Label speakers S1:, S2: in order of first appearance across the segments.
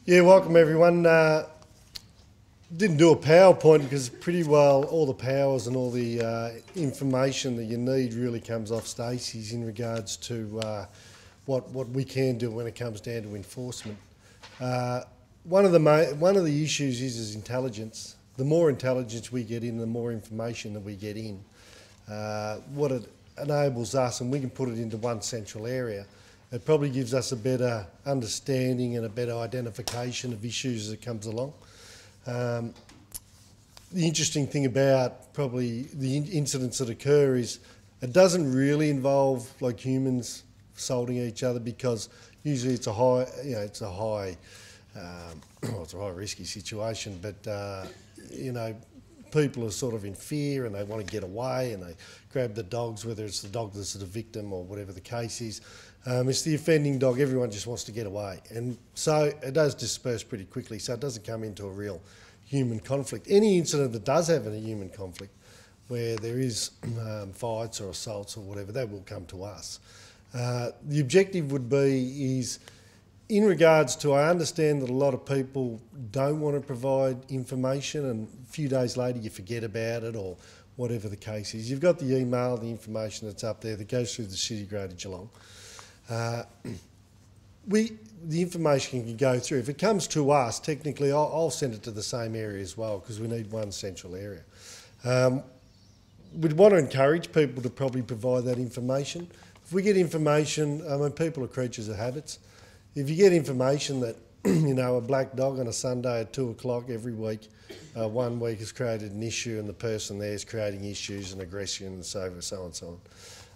S1: Yeah, welcome everyone. Didn't do a PowerPoint because pretty well all the powers and all the information that you need really comes off Stacey's in regards to what we can do when it comes down to enforcement. One of the issues is intelligence. The more intelligence we get in, the more information that we get in. What it enables us, and we can put it into one central area, it probably gives us a better understanding and a better identification of issues as it comes along. The interesting thing about probably the incidents that occur is it doesn't really involve like humans assaulting each other, because usually it's a high, it's a high risky situation, but people are sort of in fear and they want to get away and they grab the dogs, whether it's the dog that's the victim or whatever the case is. It's the offending dog, everyone just wants to get away. And so it does disperse pretty quickly, so it doesn't come into a real human conflict. Any incident that does have a human conflict, where there is fights or assaults or whatever, that will come to us. The objective would be is, in regards to, I understand that a lot of people don't want to provide information and a few days later you forget about it or whatever the case is. You've got the email, the information that's up there that goes through the City Greater Geelong. The information can go through. If it comes to us, technically I'll send it to the same area as well, because we need one central area. We'd want to encourage people to probably provide that information. If we get information, people are creatures of habits. If you get information that a black dog on a Sunday at 2 o'clock every week, 1 week has created an issue and the person there is creating issues and aggression and so on and so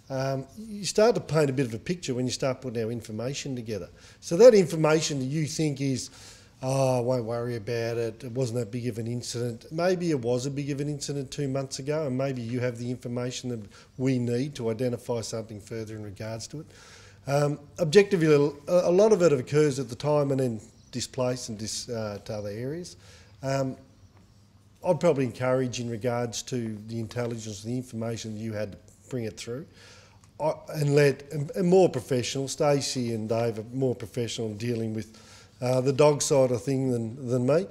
S1: on. You start to paint a bit of a picture when you start putting our information together. So that information that you think is, I won't worry about it, it wasn't that big of an incident. Maybe it was a big of an incident 2 months ago, and maybe you have the information that we need to identify something further in regards to it. Objectively, a lot of it occurs at the time and then displaced and to other areas. I'd probably encourage, in regards to the intelligence, the information that you had, to bring it through. And let a more professional, Stacey and Dave are more professional in dealing with the dog side of thing than me.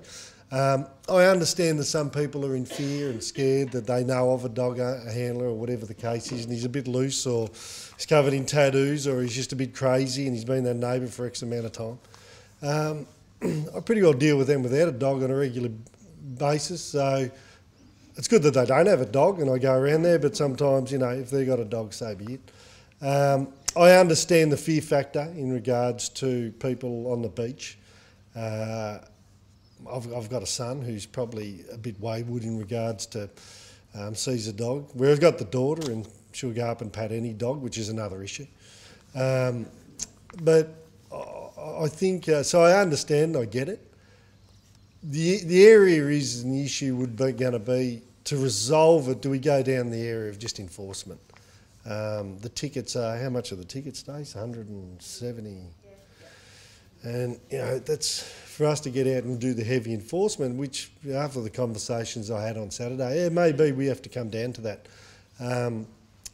S1: I understand that some people are in fear and scared that they know of a dog handler or whatever the case is, and he's a bit loose or he's covered in tattoos or he's just a bit crazy and he's been their neighbour for X amount of time. I pretty well deal with them without a dog on a regular basis, so it's good that they don't have a dog and I go around there, but sometimes, if they've got a dog, so be it. I understand the fear factor in regards to people on the beach. I've got a son who's probably a bit wayward in regards to sees a dog. Where I've got the daughter and she'll go up and pat any dog, which is another issue. But I think, so I understand, I get it. The area is, and the issue would be going to be, to resolve it, do we go down the area of just enforcement? The tickets are, how much are the tickets, Stace? 170. And, that's for us to get out and do the heavy enforcement, which, after the conversations I had on Saturday, maybe we have to come down to that.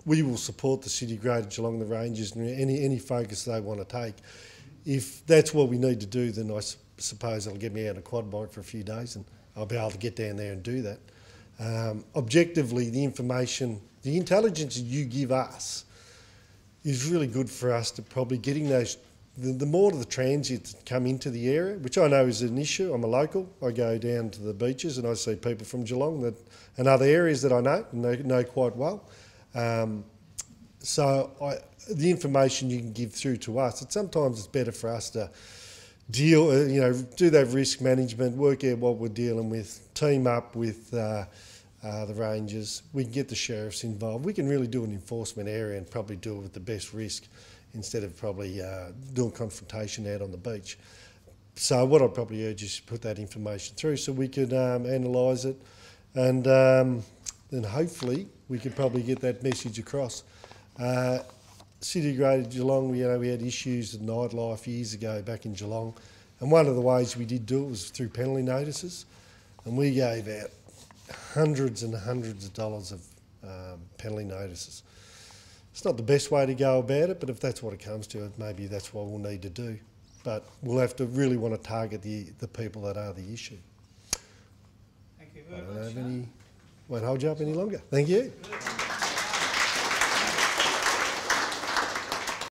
S1: We will support the City Greater Geelong, the Rangers, and any focus they want to take. If that's what we need to do, then I suppose it'll get me out on a quad bike for a few days and I'll be able to get down there and do that. Objectively, the information, the intelligence that you give us is really good for us to probably getting those, the more of the transits that come into the area, which I know is an issue. I'm a local. I go down to the beaches and I see people from Geelong and other areas that I know and know quite well. The information you can give through to us, sometimes it's better for us to deal, do that risk management, work out what we're dealing with, team up with the Rangers. We can get the sheriffs involved. We can really do an enforcement area and probably do it with the best risk instead of probably doing confrontation out on the beach. So what I'd probably urge is to put that information through so we could analyse it, and then hopefully we could probably get that message across. City Greater Geelong, we had issues with nightlife years ago back in Geelong, and one of the ways we did do it was through penalty notices, and we gave out hundreds and hundreds of dollars of penalty notices. It's not the best way to go about it, but if that's what it comes to, maybe that's what we'll need to do. but we'll have to really want to target the people that are the issue.
S2: Thank you
S1: I
S2: very
S1: don't
S2: much.
S1: have any, won't hold you up any longer. Thank you.